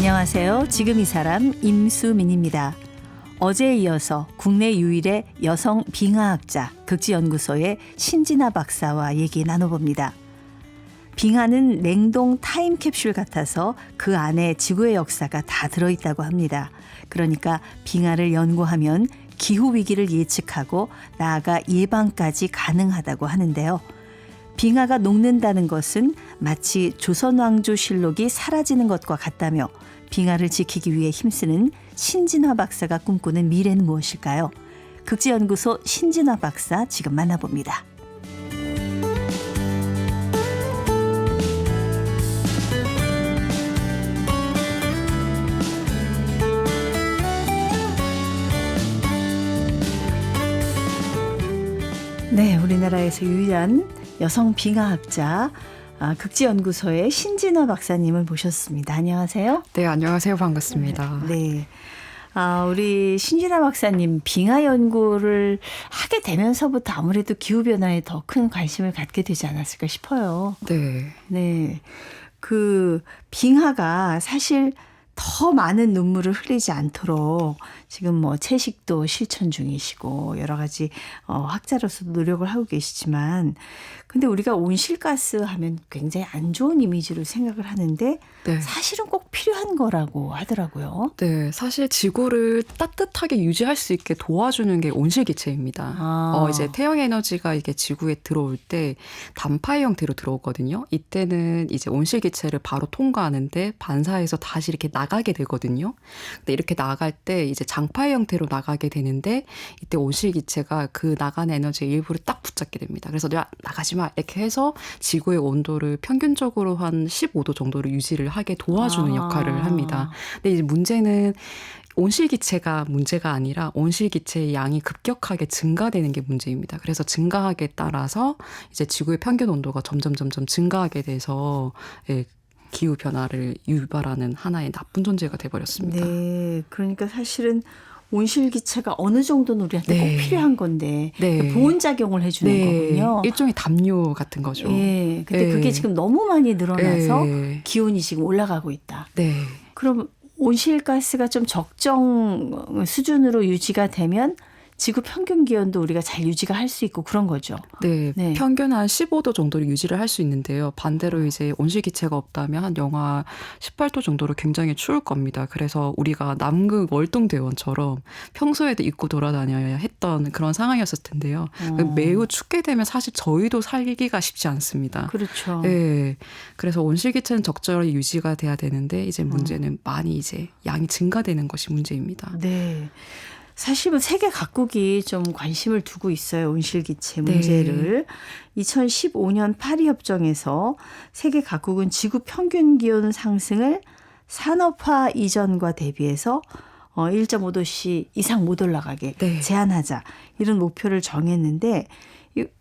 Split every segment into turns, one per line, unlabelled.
안녕하세요. 지금 이 사람 임수민입니다. 어제에 이어서 국내 유일의 여성 빙하학자 극지연구소의 신진아 박사와 얘기 나눠봅니다. 빙하는 냉동 타임캡슐 같아서 그 안에 지구의 역사가 다 들어있다고 합니다. 그러니까 빙하를 연구하면 기후위기를 예측하고 나아가 예방까지 가능하다고 하는데요. 빙하가 녹는다는 것은 마치 조선왕조실록이 사라지는 것과 같다며 빙하를 지키기 위해 힘쓰는 신진화 박사가 꿈꾸는 미래는 무엇일까요? 극지연구소 신진화 박사 지금 만나봅니다. 네, 우리나라에서 유일한 여성 빙하학자 극지연구소의 신진화 박사님을 모셨습니다. 안녕하세요.
네, 안녕하세요. 반갑습니다.
네. 우리 신진화 박사님 빙하 연구를 하게 되면서부터 아무래도 기후변화에 더 큰 관심을 갖게 되지 않았을까 싶어요.
네.
네. 그 빙하가 사실 더 많은 눈물을 흘리지 않도록 지금 뭐 채식도 실천 중이시고 여러 가지 학자로서도 노력을 하고 계시지만 근데 우리가 온실가스 하면 굉장히 안 좋은 이미지로 생각을 하는데
네.
사실은 꼭 필요한 거라고 하더라고요.
네, 사실 지구를 따뜻하게 유지할 수 있게 도와주는 게 온실기체입니다. 이제 태양 에너지가 이게 지구에 들어올 때 단파의 형태로 들어오거든요. 이때는 이제 온실기체를 바로 통과하는데 반사해서 다시 이렇게 나가게 되거든요. 근데 이렇게 나갈 때 이제 장파의 형태로 나가게 되는데 이때 온실기체가 그 나간 에너지의 일부를 딱 붙잡게 됩니다. 그래서 나가지 마 이렇게 해서 지구의 온도를 평균적으로 한 15도 정도로 유지를 하게 도와주는 역할을 합니다. 근데 이제 문제는 온실기체가 문제가 아니라 온실기체의 양이 급격하게 증가되는 게 문제입니다. 그래서 증가하게 따라서 이제 지구의 평균 온도가 점점 증가하게 돼서 기후 변화를 유발하는 하나의 나쁜 존재가 돼버렸습니다.
네, 그러니까 사실은 온실기체가 어느 정도는 우리한테
네.
꼭 필요한 건데
네.
보온작용을 해주는 거군요.
일종의 담요 같은 거죠.
네, 근데
네.
그게 지금 너무 많이 늘어나서
네.
기온이 지금 올라가고 있다.
네.
그럼 온실가스가 좀 적정 수준으로 유지가 되면 지구 평균 기온도 우리가 잘 유지가 할 수 있고 그런 거죠.
네,
네.
평균 한 15도 정도를 유지를 할 수 있는데요. 반대로 이제 온실기체가 없다면 한 영하 18도 정도로 굉장히 추울 겁니다. 그래서 우리가 남극 월동대원처럼 평소에도 입고 돌아다녀야 했던 그런 상황이었을 텐데요. 매우 춥게 되면 사실 저희도 살기가 쉽지 않습니다.
그렇죠.
네, 그래서 온실기체는 적절히 유지가 돼야 되는데 이제 문제는 많이 이제 양이 증가되는 것이 문제입니다.
네. 사실은 세계 각국이 좀 관심을 두고 있어요. 온실기체 문제를. 네. 2015년 파리협정에서 세계 각국은 지구 평균 기온 상승을 산업화 이전과 대비해서 1.5도씨 이상 못 올라가게
네.
제한하자. 이런 목표를 정했는데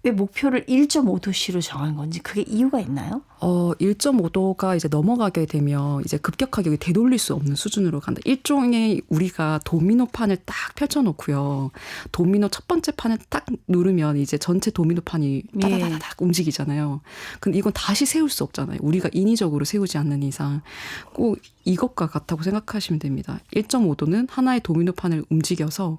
왜 목표를 1.5도씨로 정한 건지 그게 이유가 있나요?
1.5도가 이제 넘어가게 되면 이제 급격하게 되돌릴 수 없는 수준으로 간다. 일종의 우리가 도미노 판을 딱 펼쳐놓고요. 도미노 첫 번째 판을 딱 누르면 이제 전체 도미노 판이 따다다닥 움직이잖아요. 근데 이건 다시 세울 수 없잖아요. 우리가 인위적으로 세우지 않는 이상. 꼭 이것과 같다고 생각하시면 됩니다. 1.5도는 하나의 도미노 판을 움직여서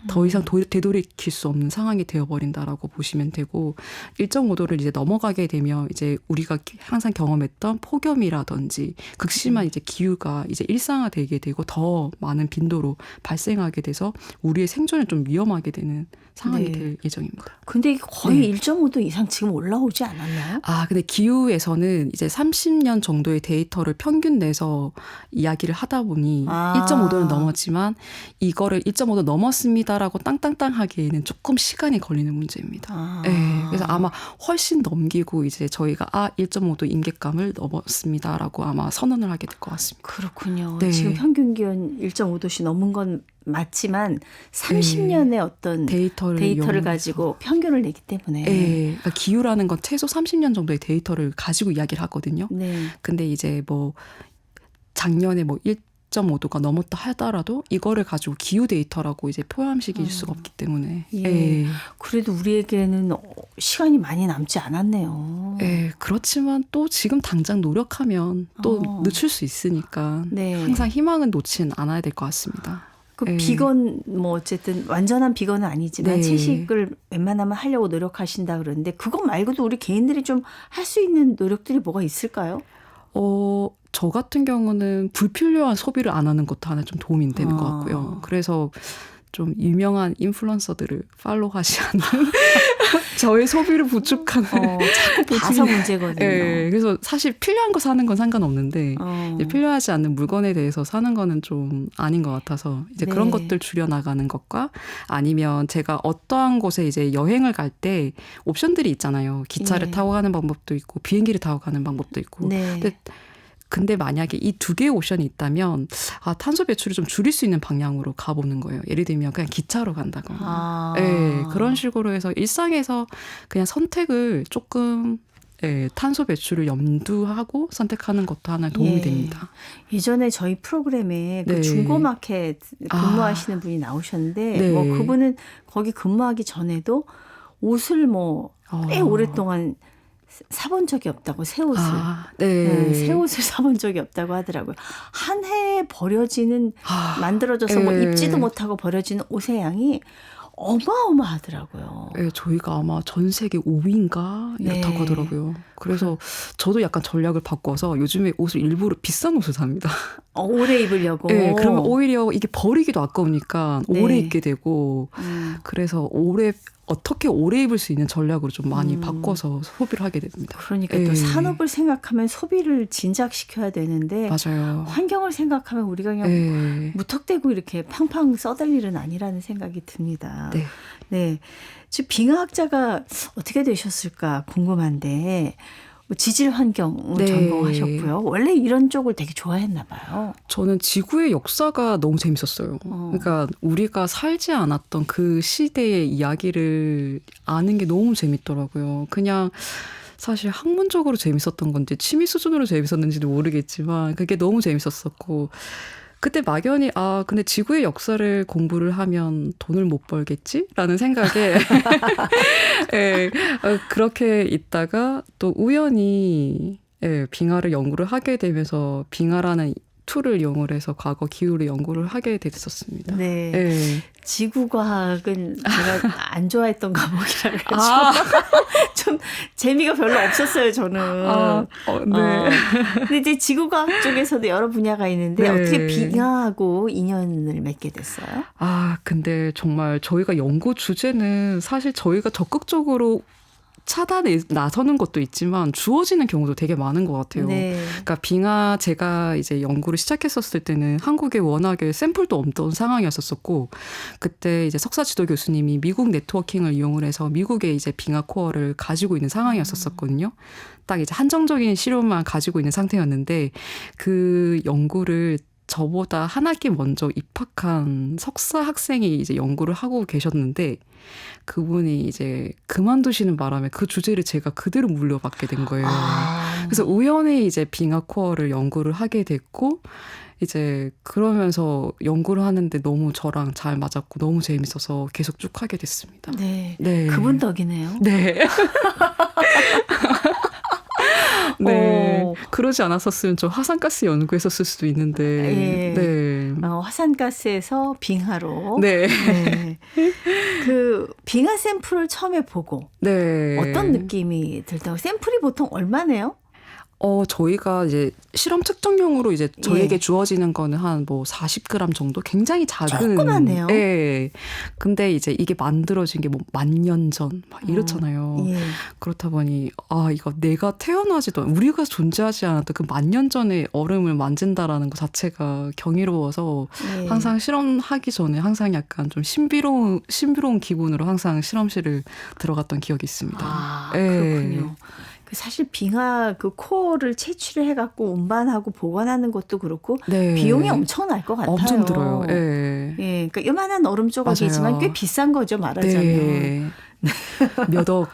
더 이상 되돌이킬 수 없는 상황이 되어버린다라고 보시면 되고 1.5도를 이제 넘어가게 되면 이제 우리가 항상 경험했던 폭염이라든지 극심한 이제 기후가 이제 일상화되게 되고 더 많은 빈도로 발생하게 돼서 우리의 생존을 좀 위험하게 되는 상황이 될 예정입니다.
근데 거의 1.5도 이상 지금 올라오지 않았나요?
근데 기후에서는 이제 30년 정도의 데이터를 평균 내서 이야기를 하다 보니 1.5도는 넘었지만 이거를 1.5도 넘었습니다라고 땅땅땅 하기에는 조금 시간이 걸리는 문제입니다. 네, 그래서 아마 훨씬 넘기고 이제 저희가 1.5도 임계감을 넘었습니다라고 아마 선언을 하게 될 것 같습니다.
그렇군요.
네.
지금 평균 기온 1.5도씨 넘은 건 맞지만 30년의 어떤 데이터를 가지고 평균을 내기 때문에.
그러니까 기후라는 건 최소 30년 정도의 데이터를 가지고 이야기를 하거든요.
네.
근데 이제 뭐 작년에 뭐 2.5도가 넘었다 하더라도 이거를 가지고 기후 데이터라고 이제 포함시킬 수가 없기 때문에.
예. 그래도 우리에게는 시간이 많이 남지 않았네요.
예, 그렇지만 또 지금 당장 노력하면 또 늦출 수 있으니까
네.
항상 희망은 놓진 않아야 될 것 같습니다.
그
예.
비건 뭐 어쨌든 완전한 비건은 아니지만
네.
채식을 웬만하면 하려고 노력하신다 그러는데 그것 말고도 우리 개인들이 좀 할 수 있는 노력들이 뭐가 있을까요?
저 같은 경우는 불필요한 소비를 안 하는 것도 하나 좀 도움이 되는 것 같고요. 그래서 좀 유명한 인플루언서들을 팔로우하지 않는 저의 소비를 부축하는
자꾸 봐서 문제거든요.
네, 그래서 사실 필요한 거 사는 건 상관없는데 이제 필요하지 않는 물건에 대해서 사는 거는 좀 아닌 것 같아서 이제
네.
그런 것들 줄여나가는 것과 아니면 제가 어떠한 곳에 이제 여행을 갈 때 옵션들이 있잖아요. 기차를
네.
타고 가는 방법도 있고 비행기를 타고 가는 방법도 있고.
네.
근데 만약에 이 두 개의 옵션이 있다면 탄소 배출을 좀 줄일 수 있는 방향으로 가보는 거예요. 예를 들면 그냥 기차로 간다거나. 네, 그런 식으로 해서 일상에서 그냥 선택을 조금 탄소 배출을 염두하고 선택하는 것도 하나의 도움이 됩니다.
예전에 저희 프로그램에 그
네.
중고마켓 근무하시는 분이 나오셨는데
네.
뭐 그분은 거기 근무하기 전에도 옷을 뭐 꽤 오랫동안 사본 적이 없다고 새 옷을. 네, 새 옷을 사본 적이 없다고 하더라고요. 한 해에 버려지는 만들어져서 뭐 입지도 못하고 버려지는 옷의 양이 어마어마하더라고요.
네, 저희가 아마 전 세계 5위인가 이렇다고
네.
하더라고요. 그래서 저도 약간 전략을 바꿔서 요즘에 옷을 일부러 비싼 옷을 삽니다.
오래 입으려고.
네, 그러면 오히려 이게 버리기도 아까우니까
네.
오래 입게 되고 그래서 어떻게 오래 입을 수 있는 전략으로 좀 많이 바꿔서 소비를 하게 됩니다.
그러니까 또 산업을 생각하면 소비를 진작시켜야 되는데
맞아요.
환경을 생각하면 우리가 그냥 무턱대고 이렇게 팡팡 써댈 일은 아니라는 생각이 듭니다.
네.
네. 지금 빙하학자가 어떻게 되셨을까 궁금한데 지질 환경
네.
전공하셨고요. 원래 이런 쪽을 되게 좋아했나 봐요.
저는 지구의 역사가 너무 재밌었어요. 그러니까 우리가 살지 않았던 그 시대의 이야기를 아는 게 너무 재밌더라고요. 그냥 사실 학문적으로 재밌었던 건지 취미 수준으로 재밌었는지도 모르겠지만 그게 너무 재밌었었고 그때 막연히 근데 지구의 역사를 공부를 하면 돈을 못 벌겠지라는 생각에 그렇게 있다가 또 우연히 빙하를 연구를 하게 되면서 빙하라는 툴을 이용을 해서 과거 기후를 연구를 하게 됐었습니다.
네. 지구과학은 제가 안 좋아했던 과목이라 그래가지고 좀 재미가 별로 없었어요, 저는.
네.
근데 이제 지구과학 쪽에서도 여러 분야가 있는데
네.
어떻게 빙하하고 인연을 맺게 됐어요?
근데 정말 저희가 연구 주제는 사실 저희가 적극적으로 차단에 나서는 것도 있지만 주어지는 경우도 되게 많은 것 같아요.
네.
그러니까 빙하 제가 이제 연구를 시작했었을 때는 한국에 워낙에 샘플도 없던 상황이었었고 그때 이제 석사 지도 교수님이 미국 네트워킹을 이용을 해서 미국에 이제 빙하 코어를 가지고 있는 상황이었었거든요. 딱 이제 한정적인 시료만 가지고 있는 상태였는데 그 연구를 저보다 한 학기 먼저 입학한 석사 학생이 이제 연구를 하고 계셨는데 그분이 이제 그만두시는 바람에 그 주제를 제가 그대로 물려받게 된 거예요. 그래서 우연히 이제 빙하 코어를 연구를 하게 됐고 이제 그러면서 연구를 하는데 너무 저랑 잘 맞았고 너무 재밌어서 계속 쭉 하게 됐습니다.
네.
네.
그분 덕이네요.
네. 네. 그러지 않았었으면 저 화산가스 연구했었을 수도 있는데. 네.
화산가스에서 빙하로.
네.
네. 그 빙하 샘플을 처음에 보고 어떤 느낌이 들다고? 샘플이 보통 얼마네요?
저희가 이제 실험 측정용으로 이제 저희에게 주어지는 거는 한 뭐 40g 정도? 굉장히 작은.
조그맣네요.
네. 근데 이제 이게 만들어진 게 뭐 10,000년 전 막 이렇잖아요. 그렇다 보니, 이거 내가 태어나지도, 우리가 존재하지 않았던 그 10,000년 전의 얼음을 만진다라는 것 자체가 경이로워서 항상 실험하기 전에 항상 약간 좀 신비로운 기분으로 항상 실험실을 들어갔던 기억이 있습니다.
그렇군요. 사실 빙하 그 코어를 채취를 해갖고 운반하고 보관하는 것도 그렇고 비용이 엄청날 것 같아요.
엄청 들어요.
그러니까 요만한 얼음 조각이지만 꽤 비싼 거죠, 말하자면.
몇 억.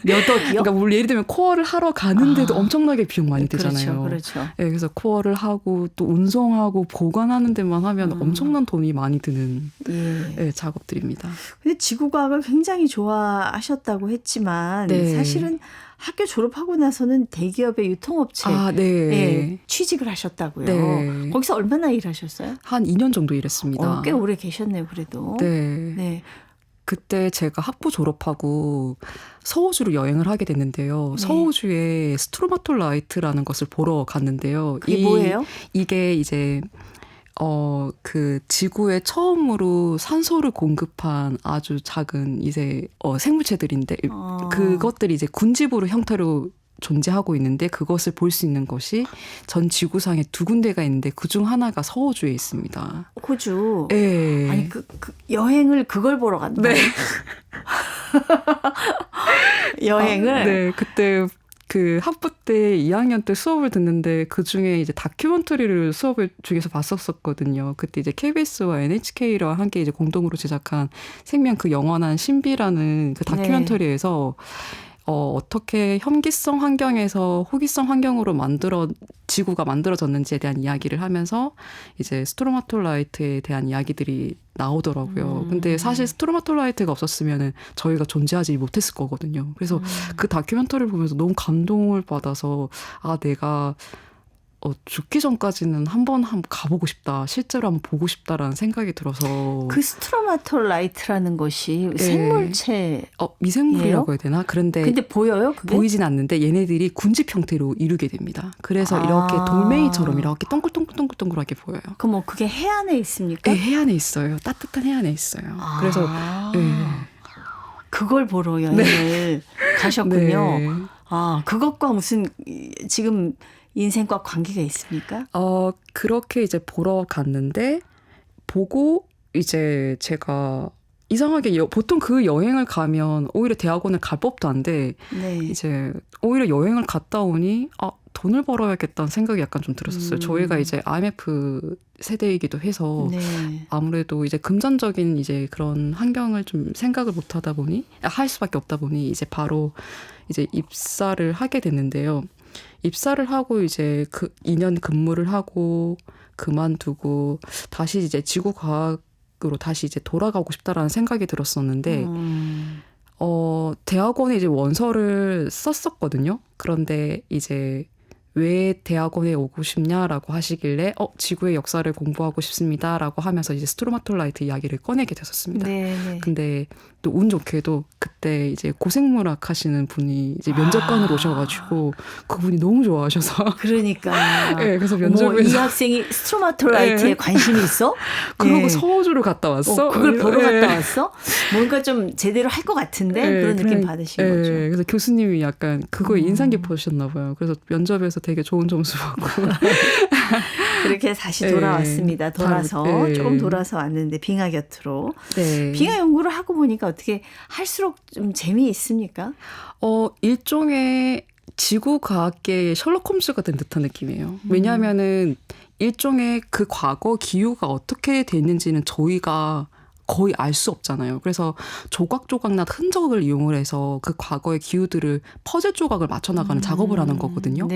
몇 억이요?
그러니까 뭐 예를 들면 코어를 하러 가는데도 엄청나게 비용 많이 들잖아요.
그렇죠.
네, 그래서 코어를 하고 또 운송하고 보관하는 데만 하면 엄청난 돈이 많이 드는 네, 작업들입니다.
근데 지구과학을 굉장히 좋아하셨다고 했지만
네.
사실은 학교 졸업하고 나서는 대기업의 유통업체에
네.
취직을 하셨다고요.
네.
거기서 얼마나 일하셨어요?
한 2년 정도 일했습니다.
꽤 오래 계셨네요, 그래도.
네. 그때 제가 학부 졸업하고 서호주로 여행을 하게 됐는데요. 서호주에 스트로마톨라이트라는 것을 보러 갔는데요.
그게 뭐예요?
이게 이제 그 지구에 처음으로 산소를 공급한 아주 작은 이제 생물체들인데 그것들이 이제 군집으로 형태로 존재하고 있는데 그것을 볼 수 있는 것이 전 지구상에 2군데가 있는데 그중 하나가 서호주에 있습니다.
호주.
네.
아니 그 여행을 그걸 보러 간다. 네. 여행을.
네, 그때 그 학부 때 2학년 때 수업을 듣는데 그 중에 이제 다큐멘터리를 수업을 중에서 봤었거든요. 그때 이제 KBS와 NHK와 함께 이제 공동으로 제작한 생명 그 영원한 신비라는 그 다큐멘터리에서 어떻게 현기성 환경에서 호기성 환경으로 지구가 만들어졌는지에 대한 이야기를 하면서 이제 스트로마톨라이트에 대한 이야기들이 나오더라고요. 근데 사실 스트로마톨라이트가 없었으면 저희가 존재하지 못했을 거거든요. 그래서 그 다큐멘터리를 보면서 너무 감동을 받아서 내가 죽기 전까지는 한번 가보고 싶다. 실제로 한번 보고 싶다라는 생각이 들어서.
그 스트로마톨라이트라는 것이 생물체.
미생물이라고 해야 되나?
근데 보여요? 그게?
보이진 않는데 얘네들이 군집 형태로 이루게 됩니다. 그래서 이렇게 돌멩이처럼 이렇게 동글동글동글동글하게 보여요.
그럼 뭐 그게 해안에 있습니까?
네, 해안에 있어요. 따뜻한 해안에 있어요. 그래서
그걸 보러 여행을 가셨군요.
네.
그것과 무슨 지금 인생과 관계가 있습니까?
그렇게 이제 보러 갔는데 보고 이제 제가 이상하게 보통 그 여행을 가면 오히려 대학원을 갈 법도 한데 이제 오히려 여행을 갔다 오니 돈을 벌어야겠다는 생각이 약간 좀 들었었어요. 저희가 이제 IMF 세대이기도 해서 아무래도 이제 금전적인 이제 그런 환경을 좀 생각을 못 하다 보니 할 수밖에 없다 보니 이제 바로 이제 입사를 하게 됐는데요. 입사를 하고 이제 그 2년 근무를 하고 그만두고 다시 이제 지구과학으로 다시 이제 돌아가고 싶다라는 생각이 들었었는데 대학원에 이제 원서를 썼었거든요. 그런데 이제 왜 대학원에 오고 싶냐라고 하시길래 지구의 역사를 공부하고 싶습니다라고 하면서 이제 스트로마톨라이트 이야기를 꺼내게 됐었습니다. 근데 또 운 좋게도 그때 이제 고생물학 하시는 분이 이제 면접관으로 오셔가지고 그분이 너무 좋아하셔서
그러니까
네, 그래서 면접에서
이 학생이 스트로마톨라이트에 관심이 있어?
그러고 서호주로 갔다 왔어?
그걸 보러 갔다 왔어? 뭔가 좀 제대로 할 것 같은데 그런 느낌 받으신 거죠.
그래서 교수님이 약간 그거에 인상 깊으셨나 봐요. 그래서 면접에서 되게 좋은 점수 받고
그렇게 다시 돌아왔습니다. 조금 돌아서 왔는데 빙하 곁으로. 빙하 연구를 하고 보니까 어떻게 할수록 좀 재미있습니까?
일종의 지구과학계의 셜록 홈즈가 된 듯한 느낌이에요. 왜냐하면은 일종의 그 과거 기후가 어떻게 됐는지는 저희가 거의 알 수 없잖아요. 그래서 조각조각난 흔적을 이용을 해서 그 과거의 기후들을 퍼즐 조각을 맞춰나가는 작업을 하는 거거든요.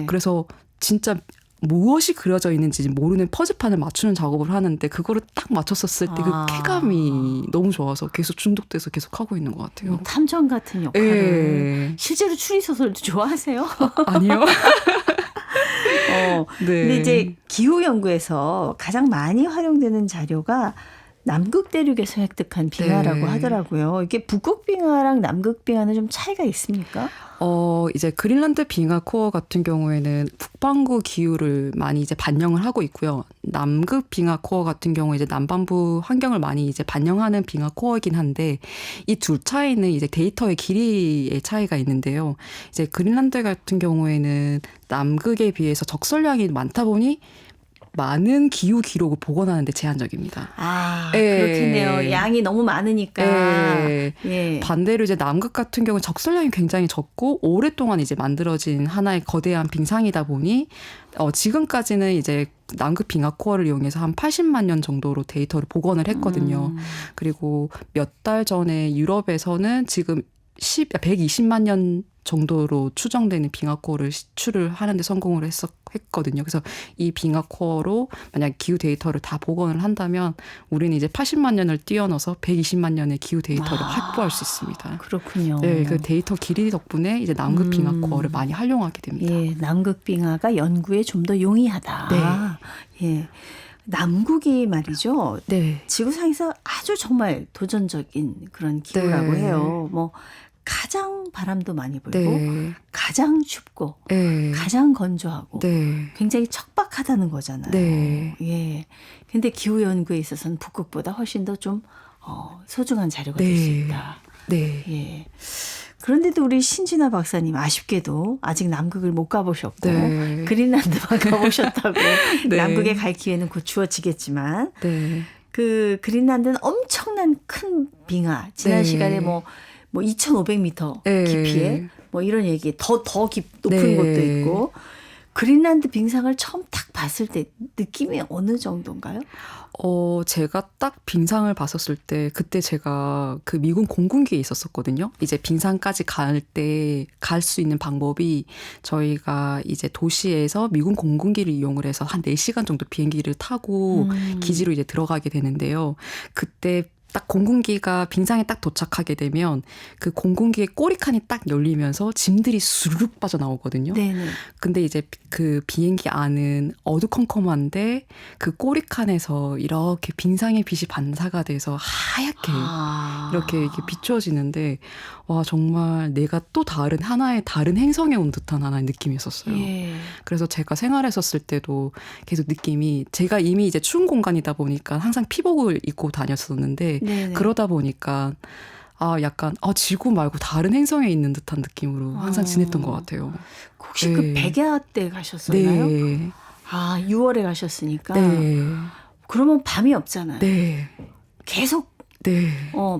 그래서 진짜 무엇이 그려져 있는지 모르는 퍼즐판을 맞추는 작업을 하는데 그거를 딱 맞췄었을 때 그 쾌감이 너무 좋아서 계속 중독돼서 계속 하고 있는 것 같아요.
탐정 같은 역할을. 실제로 추리소설도 좋아하세요?
아니요.
근데 이제 기후 연구에서 가장 많이 활용되는 자료가 남극 대륙에서 획득한 빙하라고 하더라고요. 이게 북극 빙하랑 남극 빙하는 좀 차이가 있습니까?
이제 그린란드 빙하 코어 같은 경우에는 북반구 기후를 많이 이제 반영을 하고 있고요. 남극 빙하 코어 같은 경우에 이제 남반부 환경을 많이 이제 반영하는 빙하 코어이긴 한데 이 둘 차이는 이제 데이터의 길이의 차이가 있는데요. 이제 그린란드 같은 경우에는 남극에 비해서 적설량이 많다 보니 많은 기후 기록을 복원하는데 제한적입니다.
그렇겠네요. 양이 너무 많으니까.
반대로 이제 남극 같은 경우는 적설량이 굉장히 적고 오랫동안 이제 만들어진 하나의 거대한 빙상이다 보니 지금까지는 이제 남극 빙하 코어를 이용해서 한 80만 년 정도로 데이터를 복원을 했거든요. 그리고 몇 달 전에 유럽에서는 지금 120만 년 정도로 추정되는 빙하 코어를 시추를 하는데 성공을 했거든요. 그래서 이 빙하 코어로 만약 기후 데이터를 다 복원을 한다면 우리는 이제 80만 년을 뛰어넘어서 120만 년의 기후 데이터를 확보할 수 있습니다.
그렇군요.
네, 그 데이터 길이 덕분에 이제 남극 빙하 코어를 많이 활용하게 됩니다.
예, 남극 빙하가 연구에 좀 더 용이하다.
네.
예. 남극이 말이죠.
네.
지구상에서 아주 정말 도전적인 그런 기후라고
네.
해요. 뭐 가장 바람도 많이 불고
네.
가장 춥고
네.
가장 건조하고
네.
굉장히 척박하다는 거잖아요.
네.
예. 근데 기후 연구에 있어서는 북극보다 훨씬 더 좀 소중한 자료가 될 수
네.
있다.
네.
예. 그런데도 우리 신진아 박사님 아쉽게도 아직 남극을 못 가보셨고
네.
그린란드만 가보셨다고
네.
남극에 갈 기회는 곧 주어지겠지만
네.
그 그린란드는 엄청난 큰 빙하 지난
네.
시간에 뭐 2,500m
네.
깊이에 뭐 이런 얘기 더 높은
네.
곳도 있고 그린란드 빙상을 처음 딱 봤을 때 느낌이 어느 정도인가요?
제가 딱 빙상을 봤었을 때 그때 제가 그 미군 공군기에 있었었거든요. 이제 빙상까지 갈 수 있는 방법이 저희가 이제 도시에서 미군 공군기를 이용을 해서 한 4시간 정도 비행기를 타고 기지로 이제 들어가게 되는데요. 그때 딱 공군기가 빙상에 딱 도착하게 되면 그 공군기의 꼬리칸이 딱 열리면서 짐들이 수르륵 빠져나오거든요.
네네.
근데 이제 그 비행기 안은 어두컴컴한데 그 꼬리칸에서 이렇게 빙상의 빛이 반사가 돼서 하얗게 이렇게 비추어지는데 와 정말 내가 또 다른 행성에 온 듯한 하나의 느낌이었어요.
예.
그래서 제가 생활했었을 때도 계속 느낌이 제가 이미 이제 추운 공간이다 보니까 항상 피복을 입고 다녔었는데
네네.
그러다 보니까 약간 지구 말고 다른 행성에 있는 듯한 느낌으로 항상 지냈던 것 같아요.
혹시
네.
그 백야 때 가셨었나요?
네.
6월에 가셨으니까.
네.
그러면 밤이 없잖아요.
네.
계속
네.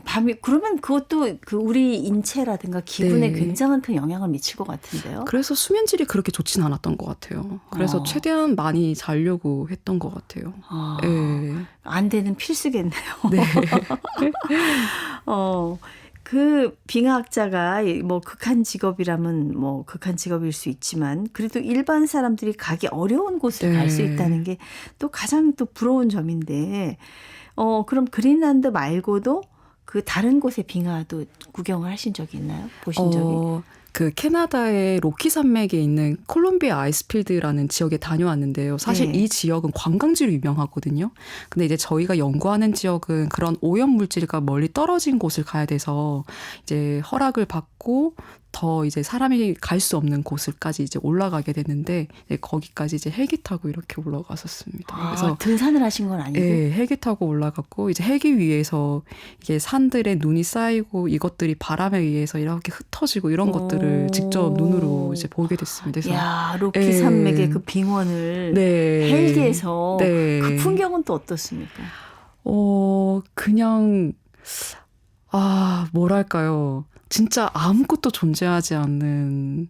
밤이 그러면 그것도 그 우리 인체라든가 기분에
네.
굉장한 큰 영향을 미칠 것 같은데요.
그래서 수면질이 그렇게 좋진 않았던 것 같아요. 그래서 최대한 많이 자려고 했던 것 같아요. 네.
안 되는 필수겠네요.
네.
그 빙하학자가 뭐 극한 직업이라면 뭐 극한 직업일 수 있지만 그래도 일반 사람들이 가기 어려운 곳을
네.
갈 수 있다는 게 또 가장 또 부러운 점인데 그럼 그린란드 말고도 그 다른 곳의 빙하도 구경을 하신 적이 있나요? 보신 적이?
그 캐나다의 로키 산맥에 있는 콜롬비아 아이스필드라는 지역에 다녀왔는데요. 사실
네.
이 지역은 관광지로 유명하거든요. 근데 이제 저희가 연구하는 지역은 그런 오염 물질과 멀리 떨어진 곳을 가야 돼서 이제 허락을 받고 더 이제 사람이 갈 수 없는 곳을까지 이제 올라가게 됐는데 거기까지 이제 헬기 타고 이렇게 올라갔었습니다. 그래서
등산을 하신 건 아니고?
네, 헬기 타고 올라갔고 이제 헬기 위에서 이게 산들에 눈이 쌓이고 이것들이 바람에 의해서 이렇게 흩어지고 이런 것들을 직접 눈으로 이제 보게 됐습니다. 그래서
야, 로키 산맥의 그 빙원을 헬기에서 그 풍경은 또 어떻습니까?
그냥 뭐랄까요? 진짜 아무것도 존재하지 않는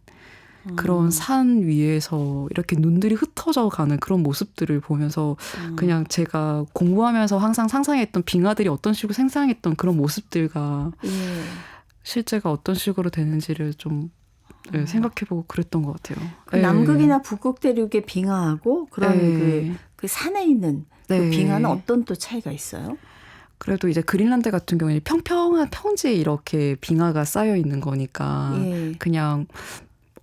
그런 산 위에서 이렇게 눈들이 흩어져 가는 그런 모습들을 보면서 그냥 제가 공부하면서 항상 상상했던 빙하들이 어떤 식으로 생성했던 그런 모습들과 실제가 어떤 식으로 되는지를 좀 생각해보고 그랬던 것 같아요.
그 남극이나 북극 대륙의 빙하하고 그런 그 산에 있는 그 빙하는 어떤 또 차이가 있어요?
그래도 이제 그린란드 같은 경우에는 평평한 평지에 이렇게 빙하가 쌓여 있는 거니까 그냥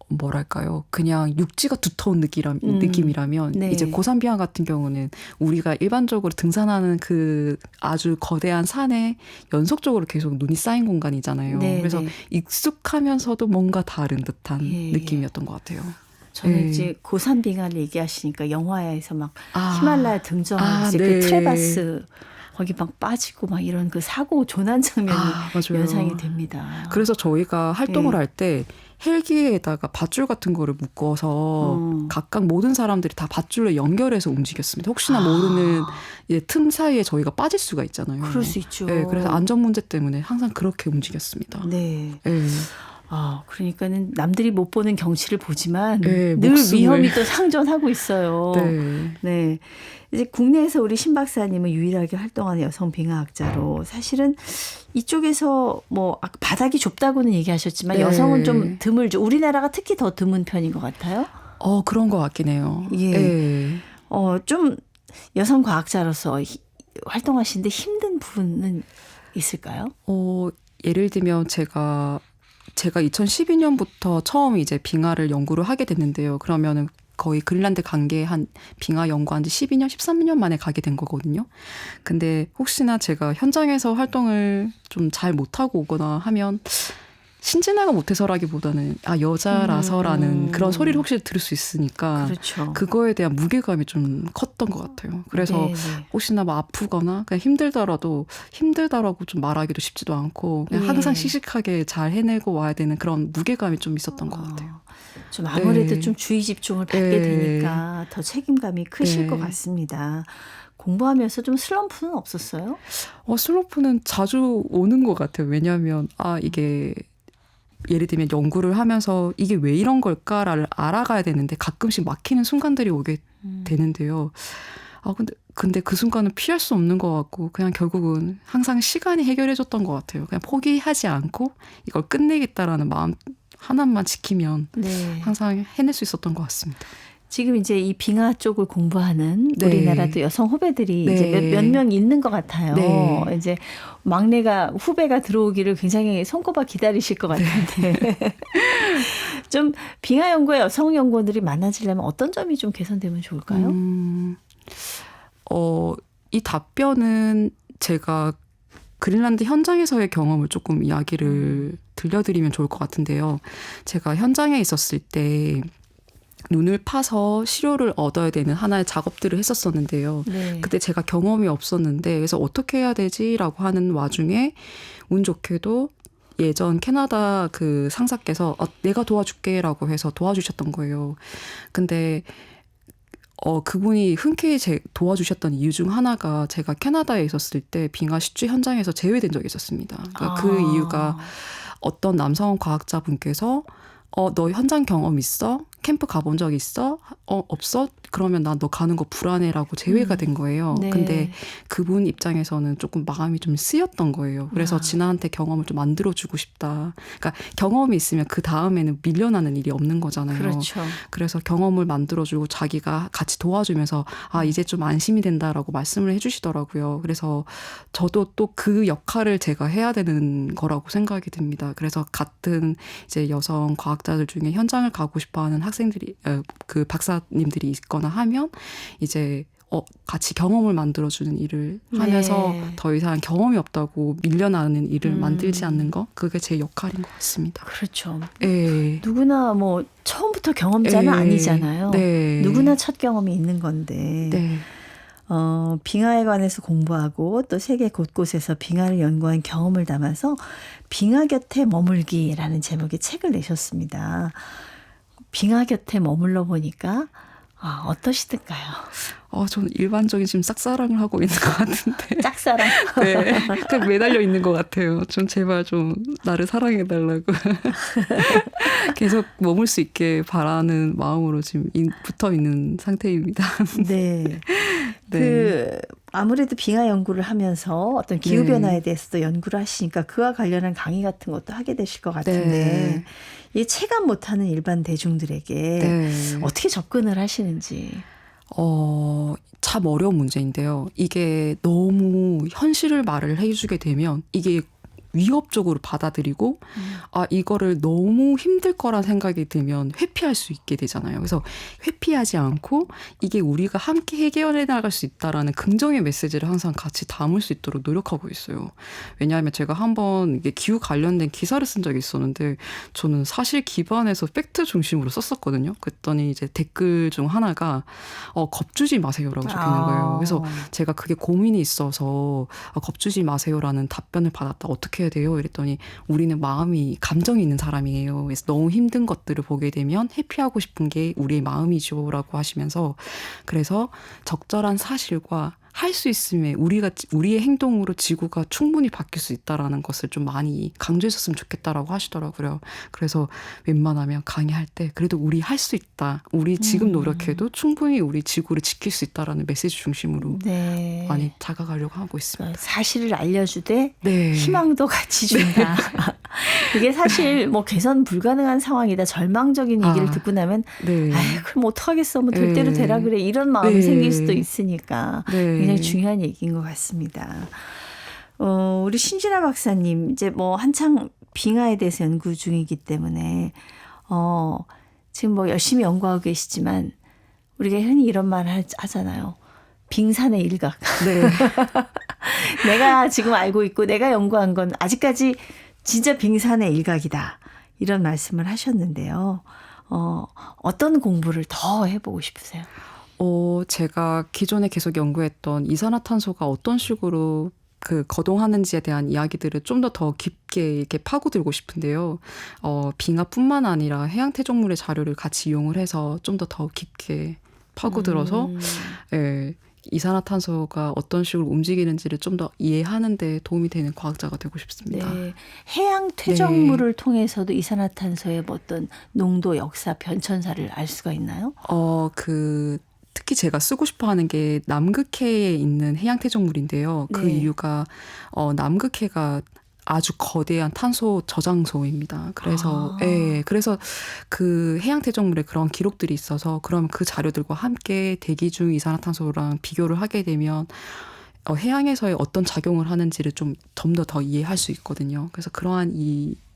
뭐랄까요? 그냥 육지가 두터운 느낌이라면 이제 고산빙하 같은 경우는 우리가 일반적으로 등산하는 그 아주 거대한 산에 연속적으로 계속 눈이 쌓인 공간이잖아요. 그래서 익숙하면서도 뭔가 다른 듯한 느낌이었던 것 같아요.
저는 이제 고산빙하를 얘기하시니까 영화에서 막 히말라야 등정하듯이 그 트레바스 거기 막 빠지고 막 이런 그 사고 조난 장면이 연상이 됩니다.
그래서 저희가 활동을 할 때 헬기에다가 밧줄 같은 거를 묶어서 각각 모든 사람들이 다 밧줄로 연결해서 움직였습니다. 혹시나 모르는 틈 사이에 저희가 빠질 수가 있잖아요.
그럴 수 있죠.
그래서 안전 문제 때문에 항상 그렇게 움직였습니다.
네. 그러니까는 남들이 못 보는 경치를 보지만
네,
늘
목숨을.
위험이 또 상존하고 있어요.
네.
네. 이제 국내에서 우리 신 박사님은 유일하게 활동하는 여성 빙하학자로 사실은 이쪽에서 뭐 바닥이 좁다고는 얘기하셨지만
네.
여성은 좀 드물죠. 우리나라가 특히 더 드문 편인 것 같아요.
그런 것 같긴 해요.
예.
네.
좀 여성 과학자로서 활동하시는데 힘든 부분은 있을까요?
예를 들면 제가 2012년부터 처음 이제 빙하를 연구를 하게 됐는데요. 그러면은 거의 그린란드 간 게 한 빙하 연구한 지 12년, 13년 만에 가게 된 거거든요. 근데 혹시나 제가 현장에서 활동을 좀 잘 못하고 오거나 하면 신진아가 못해서라기보다는 여자라서라는 그런 소리를 혹시 들을 수 있으니까
그렇죠.
그거에 대한 무게감이 좀 컸던 것 같아요. 그래서
네네.
혹시나 아프거나 그냥 힘들더라도 힘들다라고 좀 말하기도 쉽지도 않고 그냥 항상 씩씩하게 잘 해내고 와야 되는 그런 무게감이 좀 있었던 것 같아요.
좀 아무래도
네.
좀 주의 집중을 받게
네.
되니까 더 책임감이 크실
네.
것 같습니다. 공부하면서 좀 슬럼프는 없었어요?
슬럼프는 자주 오는 것 같아요. 왜냐하면 이게 예를 들면 연구를 하면서 이게 왜 이런 걸까를 알아가야 되는데 가끔씩 막히는 순간들이 오게 되는데요. 근데 그 순간은 피할 수 없는 것 같고 그냥 결국은 항상 시간이 해결해줬던 것 같아요. 그냥 포기하지 않고 이걸 끝내겠다라는 마음 하나만 지키면
네.
항상 해낼 수 있었던 것 같습니다.
지금 이제 이 빙하 쪽을 공부하는
네.
우리나라도 여성 후배들이
네.
이제 몇 명 있는 것 같아요.
네.
이제 막내가 후배가 들어오기를 굉장히 손꼽아 기다리실 것 같은데 좀 빙하 연구에 여성 연구원들이 많아지려면 어떤 점이 좀 개선되면 좋을까요?
이 답변은 제가 그린란드 현장에서의 경험을 조금 이야기를 들려드리면 좋을 것 같은데요. 제가 현장에 있었을 때 눈을 파서 시료를 얻어야 되는 하나의 작업들을 했었었는데요.
네.
그때 제가 경험이 없었는데 그래서 어떻게 해야 되지라고 하는 와중에 운 좋게도 예전 캐나다 그 상사께서 내가 도와줄게라고 해서 도와주셨던 거예요. 근데 그분이 흔쾌히 도와주셨던 이유 중 하나가 제가 캐나다에 있었을 때 빙하 시추 현장에서 제외된 적이 있었습니다. 그러니까 그 이유가 어떤 남성 과학자분께서 너 현장 경험 있어? 캠프 가본 적 있어? 없어? 그러면 나 너 가는 거 불안해라고 제외가 된 거예요.
네.
근데 그분 입장에서는 조금 마음이 좀 쓰였던 거예요. 그래서 진아한테 경험을 좀 만들어주고 싶다. 그러니까 경험이 있으면 그 다음에는 밀려나는 일이 없는 거잖아요.
그렇죠.
그래서 경험을 만들어주고 자기가 같이 도와주면서 이제 좀 안심이 된다라고 말씀을 해주시더라고요. 그래서 저도 또 그 역할을 제가 해야 되는 거라고 생각이 듭니다. 그래서 같은 이제 여성 과학자들 중에 현장을 가고 싶어하는 학생들이 그 박사님들이 있거나 하면 이제 같이 경험을 만들어주는 일을 하면서
네.
더 이상 경험이 없다고 밀려나는 일을 만들지 않는 거 그게 제 역할인 것 같습니다.
그렇죠.
네.
누구나 뭐 처음부터 경험자는 아니잖아요.
네.
누구나 첫 경험이 있는 건데
네.
빙하에 관해서 공부하고 또 세계 곳곳에서 빙하를 연구한 경험을 담아서 빙하 곁에 머물기라는 제목의 책을 내셨습니다. 빙하 곁에 머물러 보니까 어떠시던가요?
저는 일반적인 지금 짝사랑을 하고 있는 것 같은데.
짝사랑.
네. 그냥 매달려 있는 것 같아요. 좀 제발 좀 나를 사랑해달라고. 계속 머물 수 있게 바라는 마음으로 지금 붙어 있는 상태입니다.
네.
네.
아무래도 빙하 연구를 하면서 어떤 기후변화에 대해서도 연구를 하시니까 그와 관련한 강의 같은 것도 하게 되실 것 같은데 이 체감 못하는 일반 대중들에게 어떻게 접근을 하시는지.
참 어려운 문제인데요. 이게 너무 현실을 말을 해주게 되면 이게 위협적으로 받아들이고 이거를 너무 힘들 거란 생각이 들면 회피할 수 있게 되잖아요. 그래서 회피하지 않고 이게 우리가 함께 해결해 나갈 수 있다라는 긍정의 메시지를 항상 같이 담을 수 있도록 노력하고 있어요. 왜냐하면 제가 한번 이게 기후 관련된 기사를 쓴 적이 있었는데 저는 사실 기반해서 팩트 중심으로 썼었거든요. 그랬더니 이제 댓글 중 하나가 겁주지 마세요라고 적혀 있는 거예요. 그래서 제가 그게 고민이 있어서 겁주지 마세요라는 답변을 받았다. 어떻게 해야 돼요? 이랬더니 우리는 마음이 감정이 있는 사람이에요. 그래서 너무 힘든 것들을 보게 되면 회피하고 싶은 게 우리의 마음이죠 라고 하시면서 그래서 적절한 사실과 할 수 있음에 우리의 행동으로 지구가 충분히 바뀔 수 있다라는 것을 좀 많이 강조했었으면 좋겠다라고 하시더라고요. 그래서 웬만하면 강의할 때 그래도 우리 할 수 있다. 우리 지금 노력해도 충분히 우리 지구를 지킬 수 있다라는 메시지 중심으로
네.
많이 다가가려고 하고 있습니다.
사실을 알려주되
네.
희망도 같이 준다. 이게 사실 뭐 개선 불가능한 상황이다. 절망적인 얘기를 듣고 나면
네.
아유 그럼 어떡하겠어. 뭐 될
네.
대로 되라 그래. 이런 마음이
네.
생길 수도 있으니까
네.
굉장히 중요한 얘기인 것 같습니다. 우리 신진아 박사님 이제 뭐 한창 빙하에 대해서 연구 중이기 때문에 지금 뭐 열심히 연구하고 계시지만 우리가 흔히 이런 말 하잖아요. 빙산의 일각.
네.
내가 지금 알고 있고 내가 연구한 건 아직까지 진짜 빙산의 일각이다. 이런 말씀을 하셨는데요. 어떤 공부를 더 해보고 싶으세요?
제가 기존에 계속 연구했던 이산화탄소가 어떤 식으로 거동하는지에 대한 이야기들을 좀 더 깊게 이렇게 파고들고 싶은데요. 빙하뿐만 아니라 해양태종물의 자료를 같이 이용을 해서 좀 더 깊게 파고들어서 이산화탄소가 어떤 식으로 움직이는지를 좀 더 이해하는 데 도움이 되는 과학자가 되고 싶습니다.
네. 해양 퇴적물을 통해서도 이산화탄소의 어떤 농도, 역사, 변천사를 알 수가 있나요?
특히 제가 쓰고 싶어 하는 게 남극해에 있는 해양태종물인데요. 그
네.
이유가 남극해가 아주 거대한 탄소 저장소입니다. 그래서 그래서 그 해양태종물에 그런 기록들이 있어서 그럼 그 자료들과 함께 대기 중 이산화탄소랑 비교를 하게 되면 해양에서의 어떤 작용을 하는지를 좀 더 이해할 수 있거든요. 그래서 그러한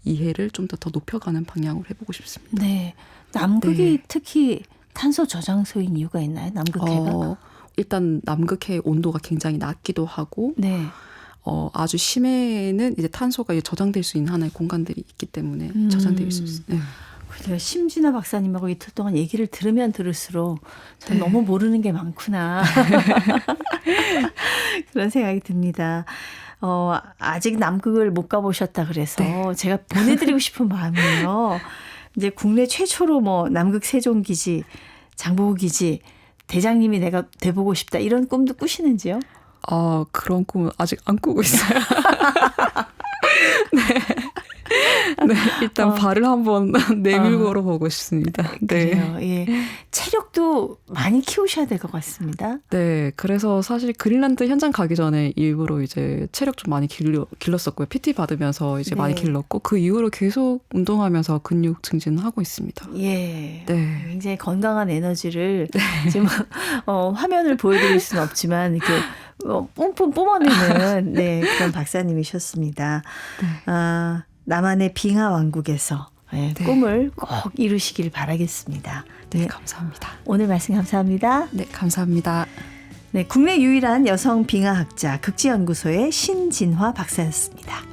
이해를 좀 더 높여가는 방향으로 해보고 싶습니다.
네, 남극이
네.
특히 탄소 저장소인 이유가 있나요? 남극해가?
일단 남극해 온도가 굉장히 낮기도 하고
네.
아주 심해는 이제 탄소가 저장될 수 있는 하나의 공간들이 있기 때문에 저장될 수 있어요. 네.
제가 심진아 박사님하고 이틀 동안 얘기를 들으면 들을수록 전 너무 모르는 게 많구나. 그런 생각이 듭니다. 아직 남극을 못 가보셨다 그래서 제가 보내드리고 싶은 마음이에요. 이제 국내 최초로 뭐 남극 세종기지, 장보고기지 대장님이 내가 돼보고 싶다 이런 꿈도 꾸시는지요?
그런 꿈은 아직 안 꾸고 있어요. 네, 일단 발을 한번 내밀고 걸어보고 싶습니다. 네.
그래요. 예. 체력도 많이 키우셔야 될 것 같습니다.
네, 그래서 사실 그린란드 현장 가기 전에 일부러 이제 체력 좀 많이 길렀었고요. PT 받으면서 이제 많이 길렀고 그 이후로 계속 운동하면서 근육 증진하고 있습니다.
예.
네.
굉장히 건강한 에너지를 지금 화면을 보여드릴 수는 없지만 이렇게 뿜뿜 뿜어내는 그런 박사님이셨습니다.
네.
남한의 빙하 왕국에서 꿈을 꼭 이루시길 바라겠습니다.
네, 감사합니다.
오늘 말씀 감사합니다.
네, 감사합니다.
네, 국내 유일한 여성 빙하학자 극지연구소의 신진화 박사였습니다.